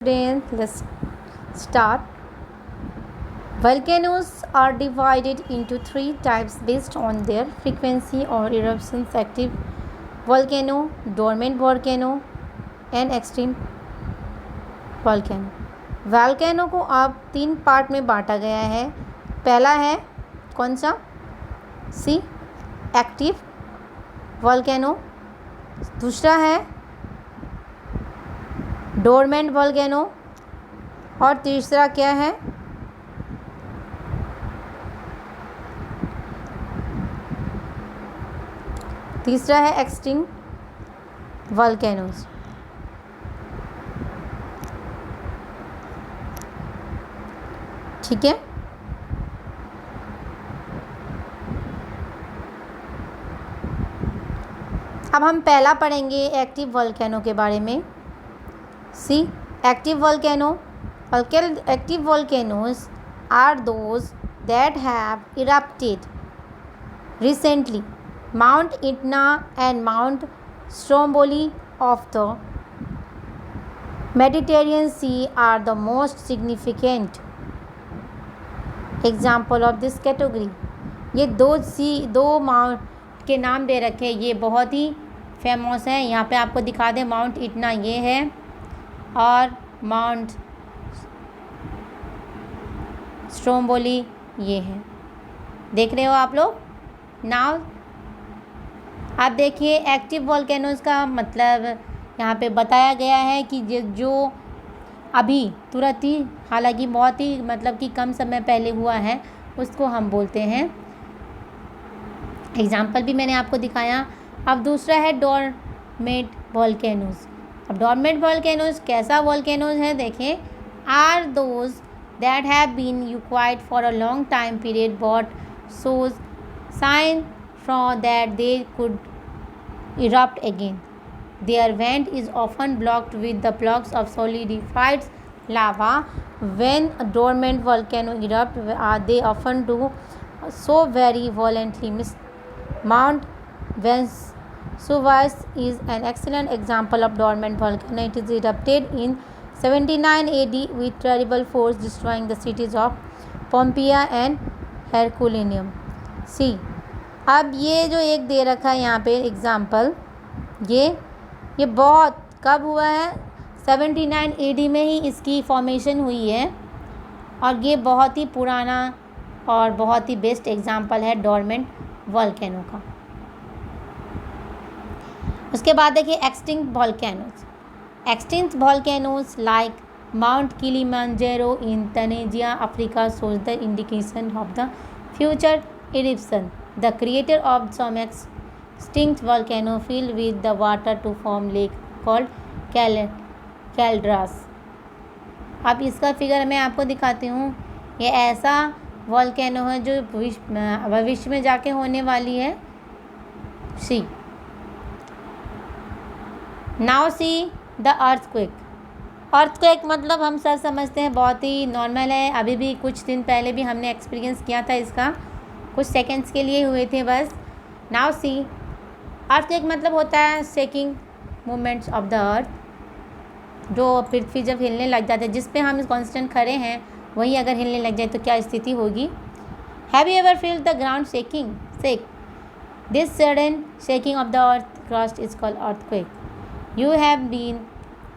explain. Let's start. Volcanoes are divided into three types based on their frequency or eruptions: active volcano, dormant volcano and extreme volcano. Volcano को अब 3 part में बांटा गया है. पहला है कौन सा? सी, एक्टिव वोल्केनो. दूसरा है डोरमेंट वोल्केनो और तीसरा क्या है? तीसरा है एक्सटिंग वोल्केनोज. ठीक है. अब हम पहला पढ़ेंगे एक्टिव वोल्केनो के बारे में. See, active volcano. Active volcanoes are those that have erupted recently. Mount Etna and Mount Stromboli of the Mediterranean Sea are the most significant example of this category. ये दो माउंट के नाम दे रखे हैं. ये बहुत ही फेमस हैं. यहाँ पे आपको दिखा दें, माउंट इटना ये है और माउंट स्ट्रोम्बोली ये है. देख रहे हो आप लोग. नाउ आप देखिए एक्टिव वोल्केनोज का मतलब यहाँ पे बताया गया है कि जो अभी तुरंत ही, हालांकि बहुत ही मतलब कि कम समय पहले हुआ है, उसको हम बोलते हैं. एग्जाम्पल भी मैंने आपको दिखाया. अब दूसरा है डोरमेंट वोल्केनोज. अब डोरमेंट वोल्केनोज कैसा वोल्केनोज है देखें. Are those that have been quiet for a long time period but shows sign from that they could erupt again. Their vent is often blocked with the blocks of solidified lava. When a dormant volcano erupts, they often do so very violently. Mount Vesuvius is an excellent example of dormant volcano. It is erupted in 79 AD with terrible force, destroying the cities of Pompeii and Herculaneum. See, अब ये जो एक दे रखा है यहाँ पे example, ये बहुत कब हुआ है? 79 AD में ही इसकी फॉर्मेशन हुई है और ये बहुत ही पुराना और बहुत ही बेस्ट एग्ज़ाम्पल है डोरमेंट वोल्केनो का. उसके बाद देखिए extinct volcanoes. Extinct volcanoes like mount Kilimanjaro in Tanzania, Africa, shows the indication of the future eruption. The creator of some extinct volcano filled with the water to form lake called Calderas. अब इसका figure मैं आपको दिखाती हूँ. ये ऐसा volcano है जो भविष्य में जाके होने वाली है. See, now see the earthquake. Earthquake मतलब हम सब समझते हैं बहुत ही नॉर्मल है. अभी भी कुछ दिन पहले भी हमने एक्सपीरियंस किया था इसका, कुछ सेकेंड्स के लिए हुए थे बस. नाउ सी, अर्थक्वेक मतलब होता है शेकिंग मूवमेंट्स ऑफ द अर्थ. जो पृथ्वी जब हिलने लग जाते हैं, जिस पे हम कॉन्स्टेंट खड़े हैं वही अगर हिलने लग जाए तो क्या स्थिति होगी. Have you ever feel the ground shake? This sudden shaking of the earth crust is called earthquake.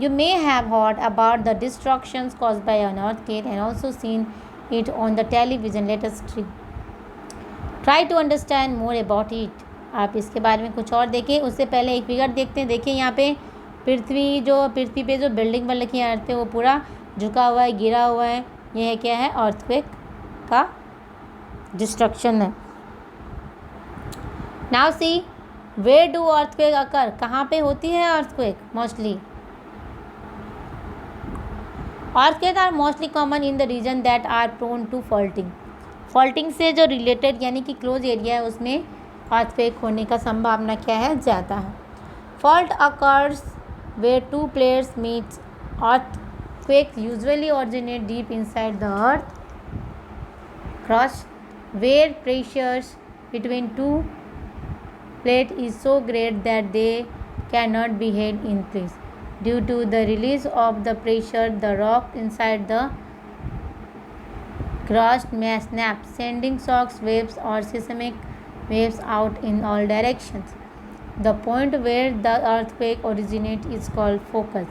You may have heard about the destructions caused by an earthquake and also seen it on the television. Let us try to understand more about it. आप इसके बारे में कुछ और देखें. उससे पहले एक फिगर देखते हैं. देखिए यहाँ पे पृथ्वी पे जो बिल्डिंग बन रखी है अर्थ पे, वो पूरा झुका हुआ है, गिरा हुआ है. यह क्या है? अर्थक्वेक का डिस्ट्रक्शन है. Now see, where do earthquake occur? कहाँ पे होती है earthquake mostly? Earthquakes are mostly common in the region that are prone to faulting. Faulting से जो रिलेटेड यानी कि क्लोज एरिया है उसमें अर्थक्वेक होने का संभावना क्या है? ज़्यादा है. Fault occurs where two plates meets. Earthquakes usually originate deep inside the earth crust where pressures between two plates is so great that they cannot be held in place. Due to the release of the pressure, the rock inside the crust may snap, sending shock waves or seismic waves out in all directions. The point where the earthquake originates is called focus.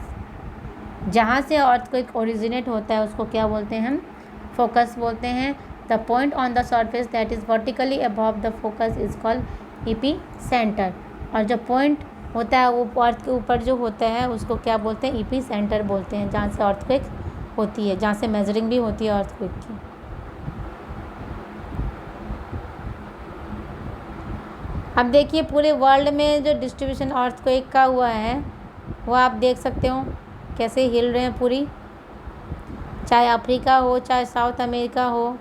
जहाँ से earthquake originate होता है उसको क्या बोलते हैं हम? Focus बोलते हैं. The point on the surface that is vertically above the focus is called epicenter. और जो point होता है वो अर्थ के ऊपर जो होता है उसको क्या बोलते हैं? एपीसेंटर बोलते हैं, जहाँ से अर्थक्वेक होती है, जहाँ से मेजरिंग भी होती है अर्थक्वेक की. अब देखिए पूरे वर्ल्ड में जो डिस्ट्रीब्यूशन अर्थक्वेक का हुआ है वो आप देख सकते हो कैसे हिल रहे हैं पूरी, चाहे अफ्रीका हो चाहे साउथ अमेरिका हो.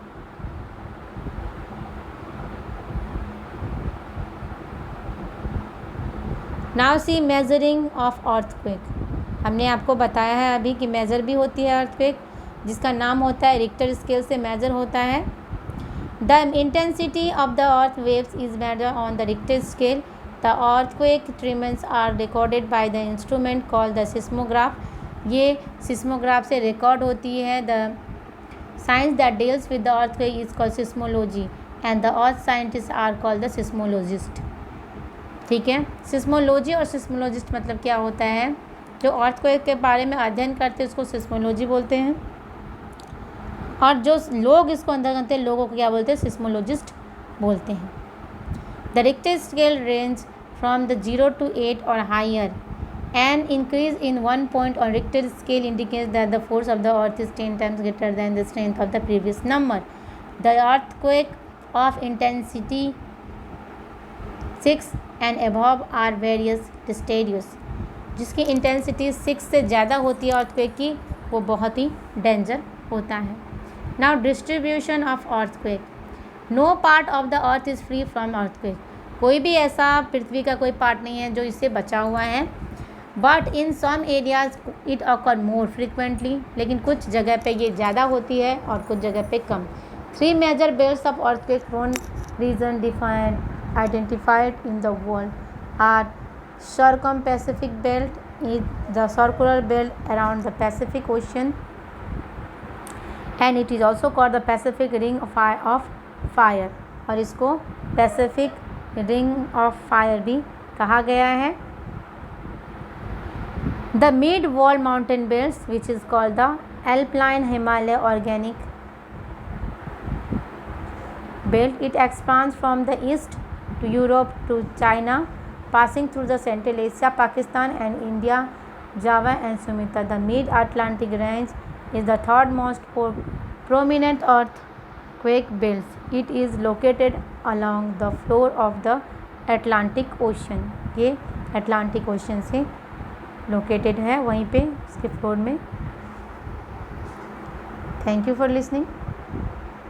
Now see measuring of earthquake. हमने आपको बताया है अभी कि मेज़र भी होती है अर्थक्वेक, जिसका नाम होता है रिक्टर स्केल से मेज़र होता है. The intensity of the earth waves is measured on the Richter scale. The earthquake tremors are recorded by the instrument called the seismograph. ये सिस्मोग्राफ से रिकॉर्ड होती है. The science that deals with the earthquake is called seismology and the earth scientist are called the seismologist. ठीक है, seismology और seismologist मतलब क्या होता है? जो अर्थक्वेक के बारे में अध्ययन करते हैं उसको सिस्मोलॉजी बोलते हैं, और जो लोग इसको अंदर करते हैं लोगों को क्या बोलते हैं? सिस्मोलॉजिस्ट बोलते हैं. The Richter scale range from the 0 to 8 और higher. An increase in 1 point on Richter scale indicates that the force of the earth is 10 times greater than the strength of the previous number. The earthquake of intensity 6 and above are various stadiums. जिसकी intensity 6 से ज़्यादा होती है earthquake की वो बहुत ही danger होता है. Now distribution of earthquake. No part of the earth is free from earthquake. कोई भी ऐसा पृथ्वी का कोई पार्ट नहीं है जो इससे बचा हुआ है. But in some areas it occur more frequently. लेकिन कुछ जगह पे ये ज़्यादा होती है और कुछ जगह पे कम. 3 major belts of earthquake prone region defined identified in the world are circum-Pacific belt is the circular belt around the Pacific Ocean, and it is also called the Pacific Ring of Fire. और इसको Pacific Ring of Fire भी कहा गया है. The mid-wall mountain belts, which is called the Alpine Himalaya Organic Belt, it expands from the east to Europe to China, passing through the Central Asia, Pakistan and India, Java and Sumatra. The Mid-Atlantic Range is the third most prominent earthquake belt. It is located along the floor of the Atlantic Ocean. ये Atlantic Ocean से located है वहीं पे इसके floor में. Thank you for listening.